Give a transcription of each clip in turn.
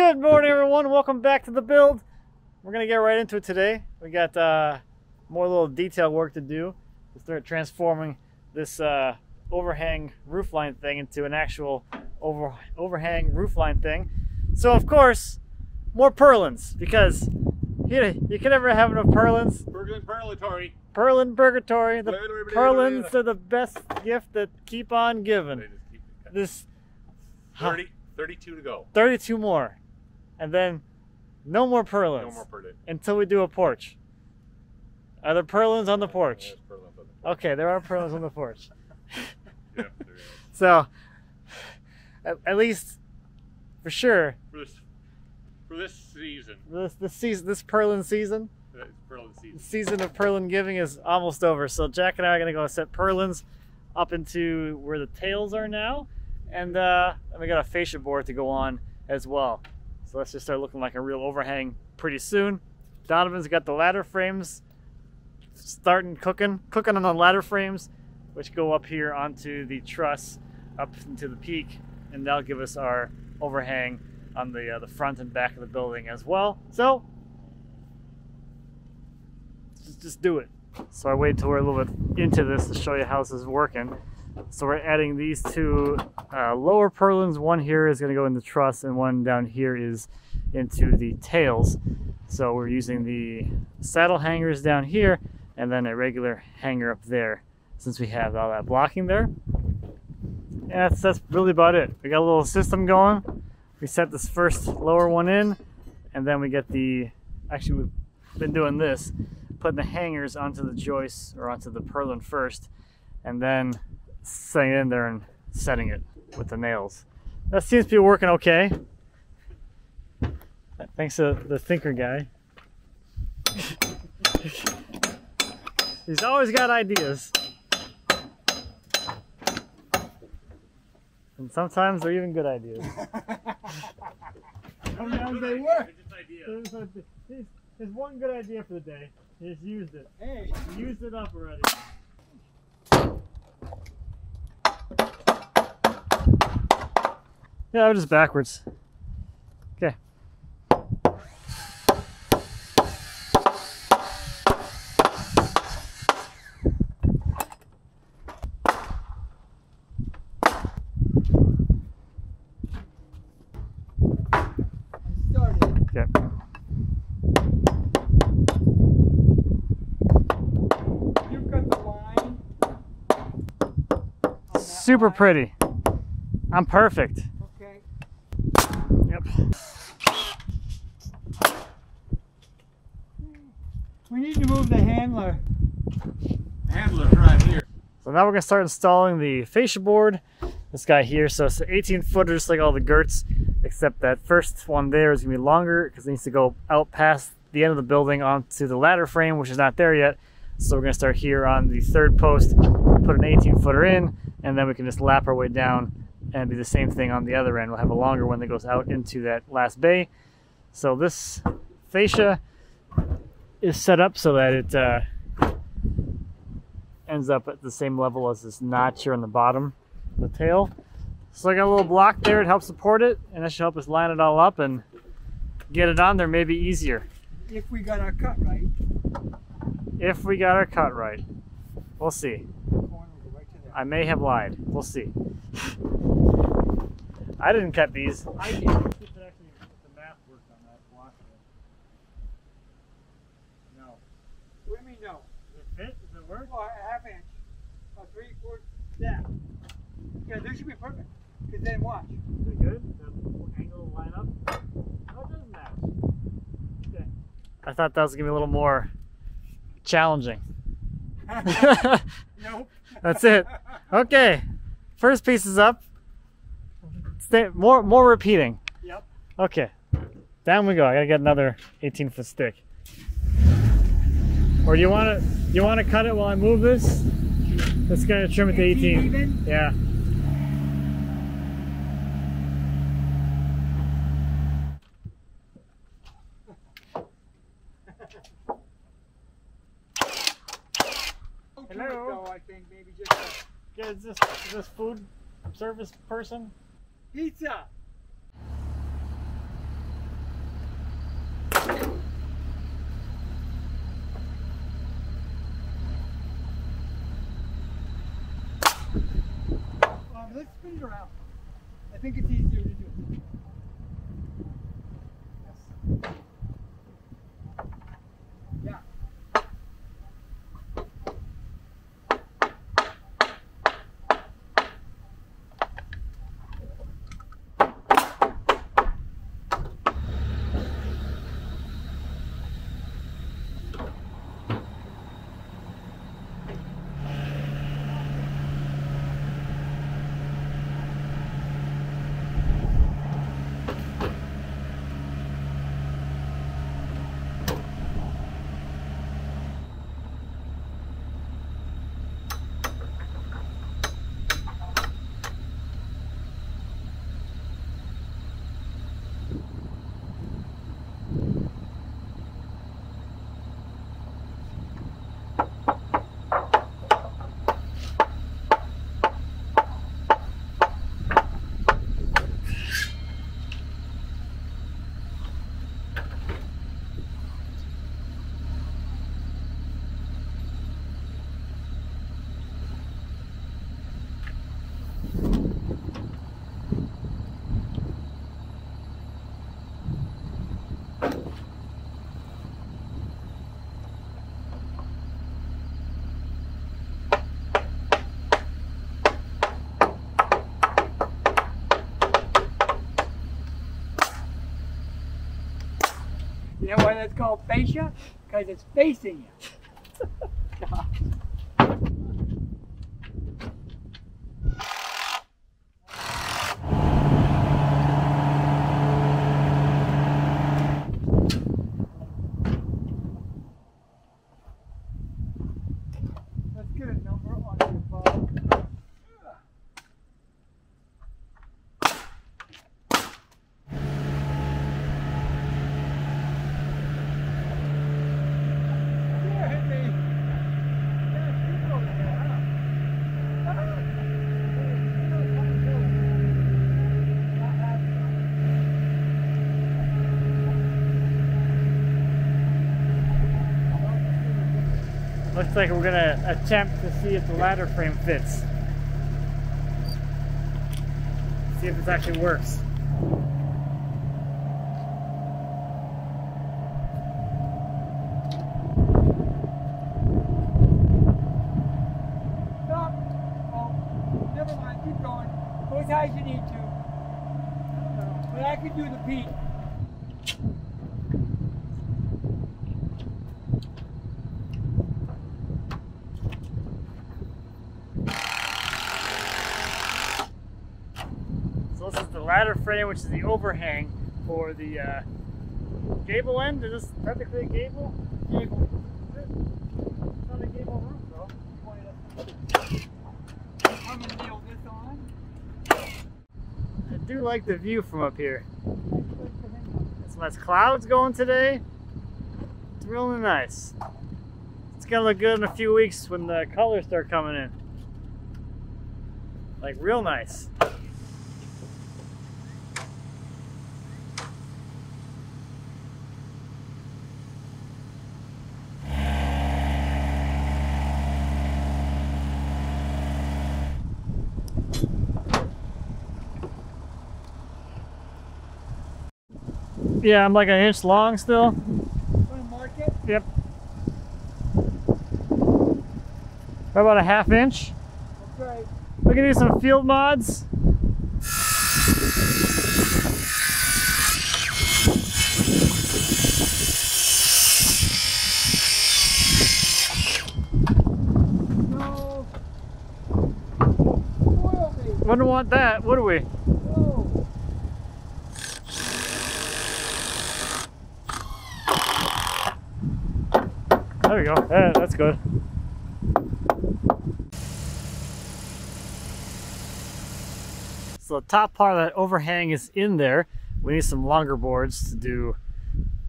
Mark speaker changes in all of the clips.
Speaker 1: Good morning, everyone. Welcome back to the build. We're gonna get right into it today. We got more little detail work to do to start transforming this overhang roofline thing into an actual overhang roofline thing. So of course, more purlins, because you can never have enough purlins.
Speaker 2: Purgatory.
Speaker 1: Purlin purgatory. The purlins are the best gift that keep on giving. This
Speaker 2: 32 to go.
Speaker 1: 32 more. And then no more purlins.
Speaker 2: No more purlins.
Speaker 1: Until we do a porch. Are there purlins on the porch? Okay, there are purlins on the porch.
Speaker 2: Yeah, there is.
Speaker 1: So, at least, for sure.
Speaker 2: For this season.
Speaker 1: This purlin season.
Speaker 2: Purlin
Speaker 1: The season of purlin giving is almost over. So Jack and I are going to go set purlins up into where the tails are now. And we got a fascia board to go on as well. So let's just start looking like a real overhang pretty soon. Donovan's got the ladder frames starting cooking on the ladder frames, which go up here onto the truss up into the peak, and that'll give us our overhang on the front and back of the building as well. So just do it. So I wait till we're a little bit into this to show you how this is working. So we're adding these two lower purlins. One here is going to go in the truss, and one down here is into the tails. So we're using the saddle hangers down here, and then a regular hanger up there, since we have all that blocking there. And that's really about it. We got a little system going. We set this first lower one in, and then we get actually we've been doing this, putting the hangers onto the joists, or onto the purlin first, and then setting it in there and setting it with the nails. That seems to be working okay. Thanks to the thinker guy. He's always got ideas. And sometimes they're even good ideas. Sometimes they work. There's one good idea for the day. He just used it. Hey, he used it up already. Yeah, I'm just backwards. Okay. Okay.
Speaker 3: You've got the line.
Speaker 1: Super pretty. I'm perfect.
Speaker 3: Okay.
Speaker 1: Yep.
Speaker 3: We need to move the handler.
Speaker 2: Handler's right here.
Speaker 1: So now we're gonna start installing the fascia board. This guy here, so it's an 18-footer, just like all the girts, except that first one there is gonna be longer because it needs to go out past the end of the building onto the ladder frame, which is not there yet. So we're gonna start here on the third post, put an 18-footer in, and then we can just lap our way down and do the same thing on the other end. We'll have a longer one that goes out into that last bay. So this fascia is set up so that it ends up at the same level as this notch here on the bottom of the tail. So I got a little block there, it helps support it, and that should help us line it all up and get it on there maybe easier.
Speaker 3: If we got our cut right.
Speaker 1: If we got our cut right. We'll see.
Speaker 3: Corner will go right to there.
Speaker 1: I may have lied. We'll see. I didn't cut these.
Speaker 3: I did.
Speaker 1: The math worked on that block. No.
Speaker 3: What do you mean no?
Speaker 1: Does it fit? Does it work?
Speaker 3: Oh, a half inch. A 3/4 that. Yeah, this should be perfect. Because then watch.
Speaker 1: Is it good? The angle will line up? Oh, it does match. Okay. I thought that was going to be a little more challenging.
Speaker 3: Nope.
Speaker 1: That's it. Okay. First piece is up. More repeating.
Speaker 3: Yep.
Speaker 1: Okay. Down we go. I gotta get another 18-foot stick. Or do you wanna cut it while I move this? Let's gonna trim it to 18.
Speaker 3: Even?
Speaker 1: Yeah. Hello.
Speaker 3: I think maybe just
Speaker 1: Yeah, is this food service person?
Speaker 3: pizza. let's spin it around. I think it's easier to do. Yes. Yeah. You know why that's called fascia? Because it's facing you. Let's get a number on your phone.
Speaker 1: Looks like we're gonna attempt to see if the ladder frame fits. See if this actually works.
Speaker 3: Stop! Oh, never mind, keep going. Go as high as you need to. But I can do the beat.
Speaker 1: So this is the ladder frame, which is the overhang for the gable end. Is this technically a gable?
Speaker 3: Gable.
Speaker 1: It's not a gable roof though.
Speaker 3: I'm going to nail this on.
Speaker 1: I do like the view from up here. There's some nice clouds going today. It's really nice. It's gonna look good in a few weeks when the colors start coming in. Like real nice. Yeah, I'm like an inch long still.
Speaker 3: Want to mark it?
Speaker 1: Yep. How about a half inch?
Speaker 3: Okay.
Speaker 1: We can do some field mods.
Speaker 3: No. Spoil me.
Speaker 1: Wouldn't want that, would we?
Speaker 3: No.
Speaker 1: There we go. Yeah, that's good. So the top part of that overhang is in there. We need some longer boards to do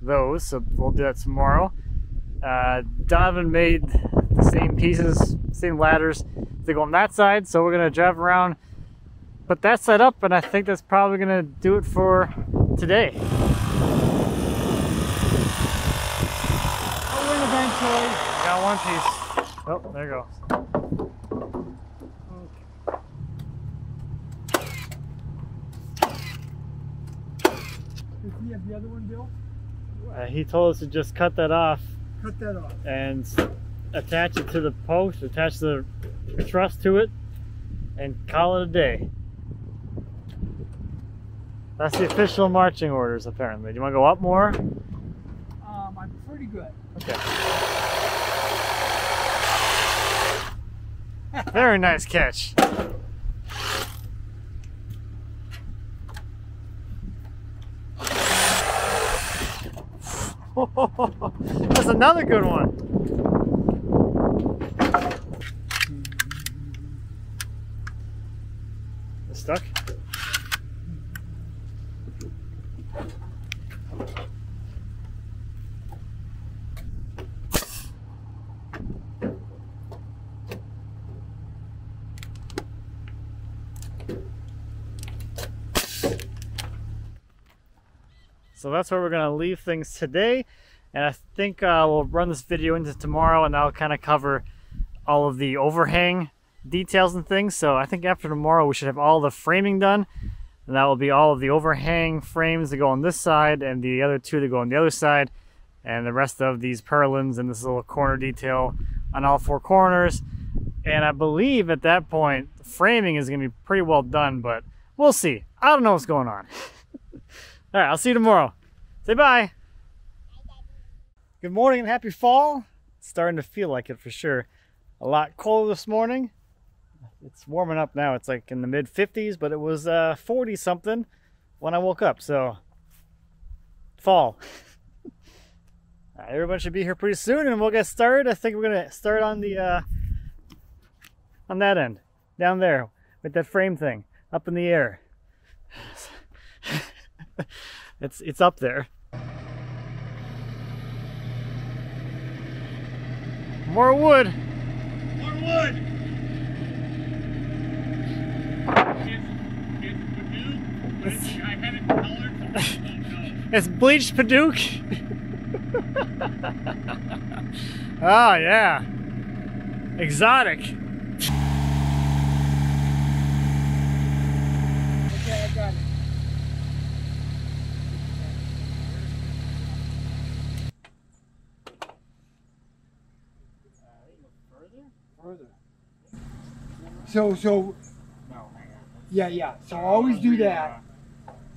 Speaker 1: those, so we'll do that tomorrow. Donovan made the same pieces, same ladders. They go on that side, so we're gonna drive around, put that side up, and I think that's probably gonna do it for today.
Speaker 3: I'll win eventually.
Speaker 1: Got one piece. Oh, there it goes.
Speaker 3: Does he have the other one, Bill?
Speaker 1: He told us to just cut that off
Speaker 3: Cut that off.
Speaker 1: and attach it to the post, attach the truss to it, and call it a day. That's the official marching orders, apparently. Do you want to go up more?
Speaker 3: I'm pretty good.
Speaker 1: Okay. Very nice catch. That's another good one. It's stuck? So that's where we're going to leave things today, and I think we'll run this video into tomorrow, and I'll kind of cover all of the overhang details and things. So I think after tomorrow we should have all the framing done, and that will be all of the overhang frames that go on this side and the other two that go on the other side, and the rest of these purlins and this little corner detail on all four corners. And I believe at that point the framing is going to be pretty well done, but we'll see. I don't know what's going on. All right, I'll see you tomorrow. Say bye. Good morning and happy fall. It's starting to feel like it for sure. A lot colder this morning. It's warming up now. It's like in the mid 50s, but it was 40 something when I woke up. So fall. Everyone should be here pretty soon, and we'll get started. I think we're gonna start on the on that end, down there with that frame thing up in the air. It's up there. More wood.
Speaker 2: More wood. I had it colored. Oh, no.
Speaker 1: It's bleached Paduke. Oh yeah, exotic.
Speaker 3: Okay, I got it. Further. So. Yeah. So always do that.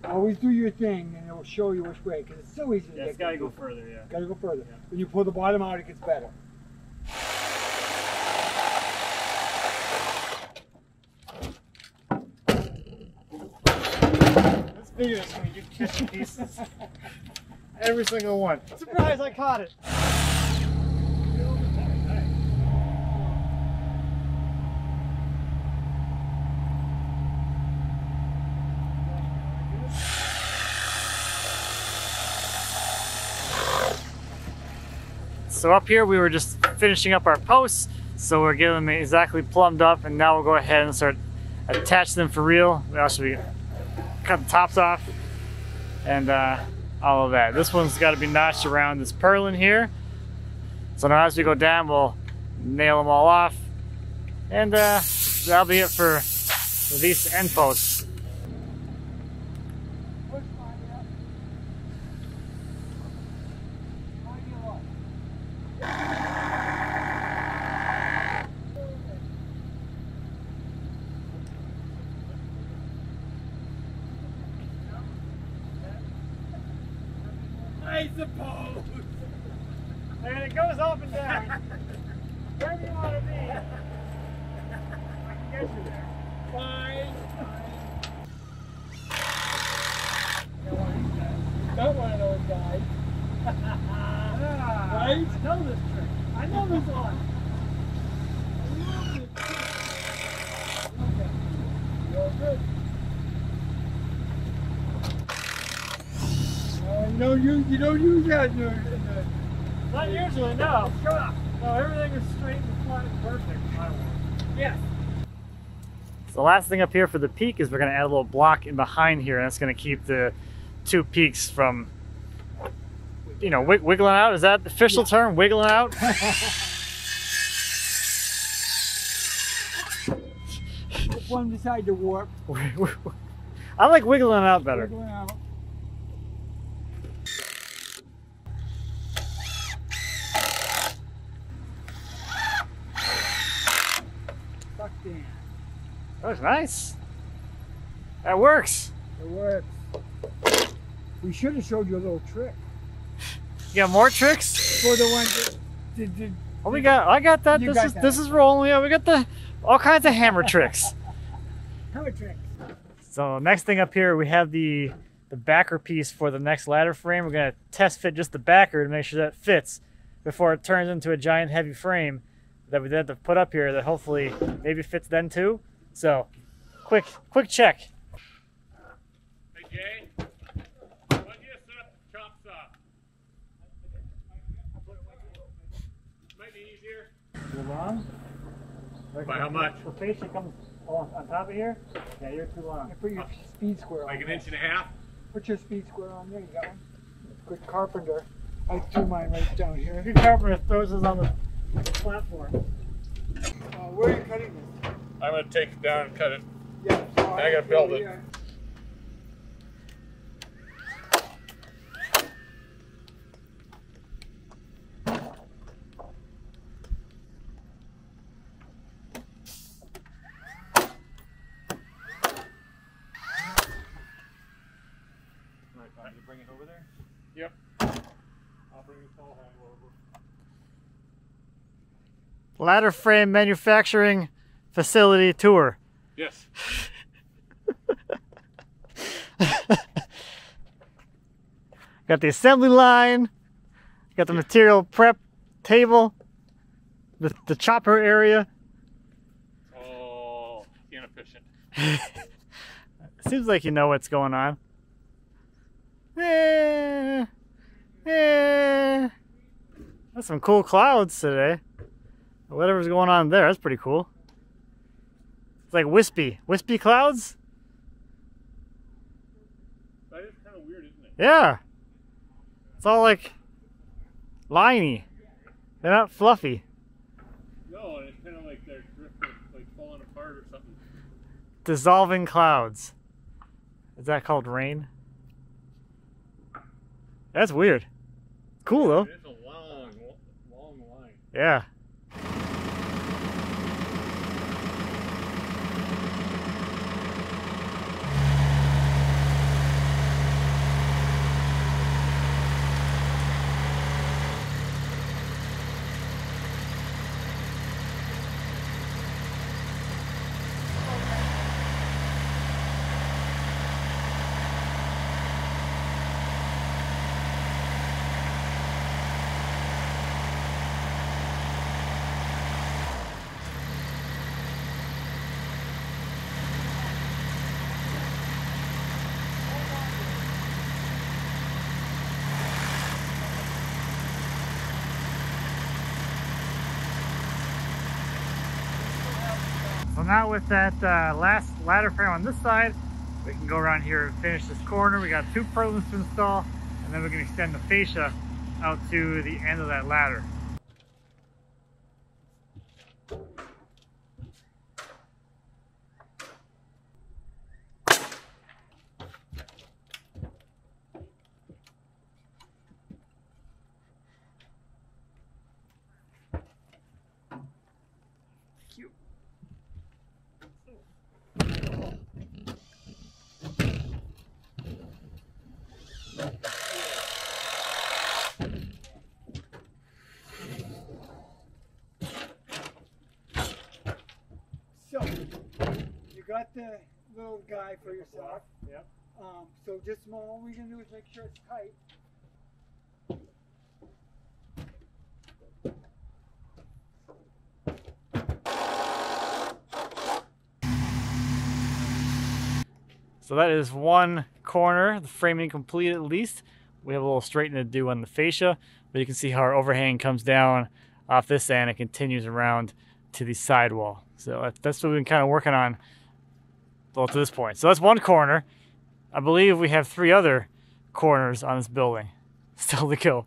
Speaker 3: Always do your thing, and it'll show you which way. Because it's so easy to
Speaker 1: Yeah,
Speaker 3: get.
Speaker 1: it's gotta go further. Yeah.
Speaker 3: Gotta go further.
Speaker 1: Yeah.
Speaker 3: When you pull the bottom out, it gets better.
Speaker 1: This video is gonna get catching pieces. Every single one. Surprise! I caught it. So up here we were just finishing up our posts, so we're getting them exactly plumbed up, and now we'll go ahead and start attaching them for real. We also cut the tops off and all of that. This one's got to be notched around this purlin here. So now as we go down, we'll nail them all off, and that'll be it for these end posts.
Speaker 3: I suppose.
Speaker 1: And it goes up and down. Wherever you want to be. I can get you there.
Speaker 3: Fine. Got one of those guys. Right?
Speaker 1: I know this trick.
Speaker 3: I know this one. You're good. No, you don't use that in the
Speaker 1: Not usually, no. No, everything is straight and flat and perfect.
Speaker 3: yes.
Speaker 1: So the last thing up here for the peak is we're going to add a little block in behind here, and that's going to keep the two peaks from, you know, wiggling out. Is that the official term? Wiggling out?
Speaker 3: If one decide to warp,
Speaker 1: I like wiggling out better.
Speaker 3: wiggling out.
Speaker 1: Looks nice. That works.
Speaker 3: It works. We should have showed you a little trick.
Speaker 1: You got more tricks?
Speaker 3: For the one that
Speaker 1: Oh, I got that.
Speaker 3: You
Speaker 1: This
Speaker 3: got
Speaker 1: is
Speaker 3: that.
Speaker 1: this is rolling. Yeah, we got all kinds of hammer tricks.
Speaker 3: hammer trick.
Speaker 1: So next thing up here, we have the backer piece for the next ladder frame. We're gonna test fit just the backer to make sure that fits before it turns into a giant heavy frame that we then have to put up here that hopefully maybe fits then too. So quick check.
Speaker 2: Hey Jay, why don't you set up the chop saw? Might be easier.
Speaker 1: Too long?
Speaker 2: By how much?
Speaker 1: The fascia comes on top of here? Yeah, you're too long.
Speaker 3: Put your speed square on.
Speaker 2: Like 1.5 inches?
Speaker 3: Put your speed square on there. You got one. Good carpenter. I threw mine right down here.
Speaker 1: Good carpenter throws us on the platform.
Speaker 3: Where are you cutting this?
Speaker 2: I'm going to take it down and cut it.
Speaker 3: Yeah. So
Speaker 2: I gotta build it.
Speaker 3: here.
Speaker 1: You bring it over there?
Speaker 2: Yep. I'll bring the tall handle over.
Speaker 1: Ladder frame manufacturing facility tour.
Speaker 2: Yes.
Speaker 1: Got the assembly line, got the material prep table, the chopper area.
Speaker 2: Oh, inefficient.
Speaker 1: Seems like you know what's going on. That's some cool clouds today. Whatever's going on there, that's pretty cool. It's like wispy clouds.
Speaker 2: That is kind of weird, isn't it?
Speaker 1: Yeah. It's all like liney. They're not fluffy.
Speaker 2: No, and it's kind of like they're drifting, like falling apart or something.
Speaker 1: Dissolving clouds. Is that called rain? That's weird. Cool though.
Speaker 2: It is a long line.
Speaker 1: Yeah. So now with that last ladder frame on this side, we can go around here and finish this corner. We got 2 purlins to install, and then we can extend the fascia out to the end of that ladder.
Speaker 3: So, you got the little guy for yourself.
Speaker 1: Yep.
Speaker 3: So just all we're gonna do is make sure it's tight.
Speaker 1: So that is one corner, the framing complete at least. We have a little straightening to do on the fascia, but you can see how our overhang comes down off this end and continues around to the sidewall. So that's what we've been kind of working on well, to this point. So that's one corner. I believe we have 3 other corners on this building still to go.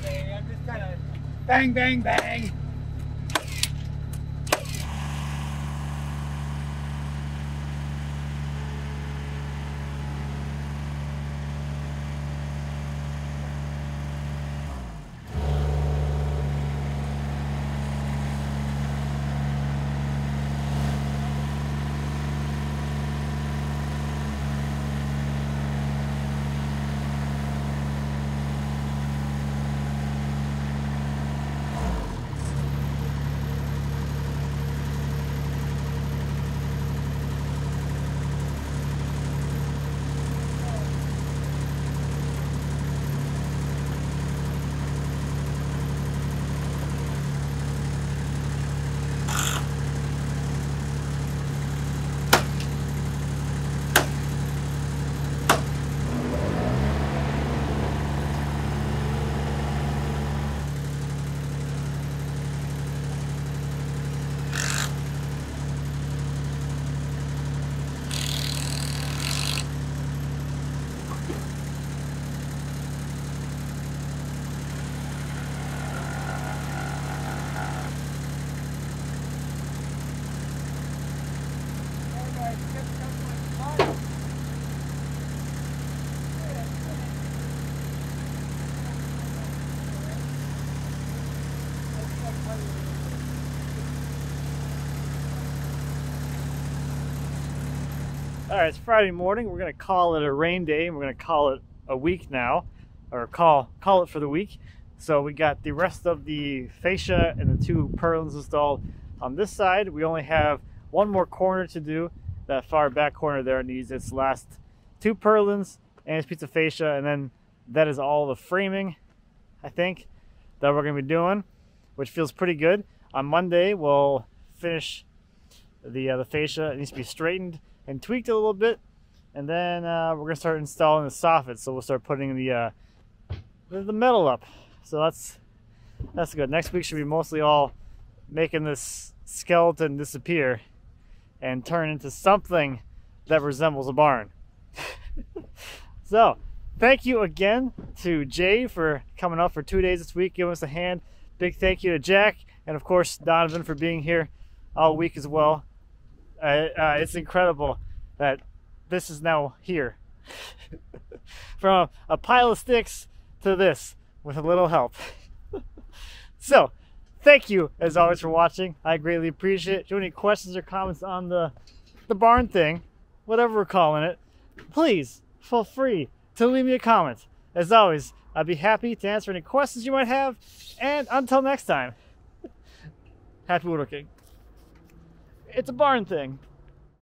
Speaker 3: okay. I'm just kind of bang, bang, bang.
Speaker 1: All right, it's Friday morning. We're gonna call it a rain day, and we're gonna call it a week now, or call it for the week. So we got the rest of the fascia and the 2 purlins installed on this side. We only have one more corner to do. That far back corner there needs its last 2 purlins and its piece of fascia, and then that is all the framing, I think, that we're gonna be doing, which feels pretty good. On Monday, we'll finish the fascia. It needs to be straightened and tweaked a little bit, and then we're gonna start installing the soffit. So we'll start putting the metal up. So that's good. Next week should be mostly all making this skeleton disappear and turn into something that resembles a barn. So thank you again to Jay for coming up for 2 days this week, giving us a hand. Big thank you to Jack, and of course Donovan for being here all week as well. It's incredible that this is now here. From a pile of sticks to this with a little help. So thank you as always for watching. I greatly appreciate it. If you have any questions or comments on the barn thing, whatever we're calling it, please feel free to leave me a comment. As always, I'd be happy to answer any questions you might have, and until next time, happy woodworking. It's a barn thing.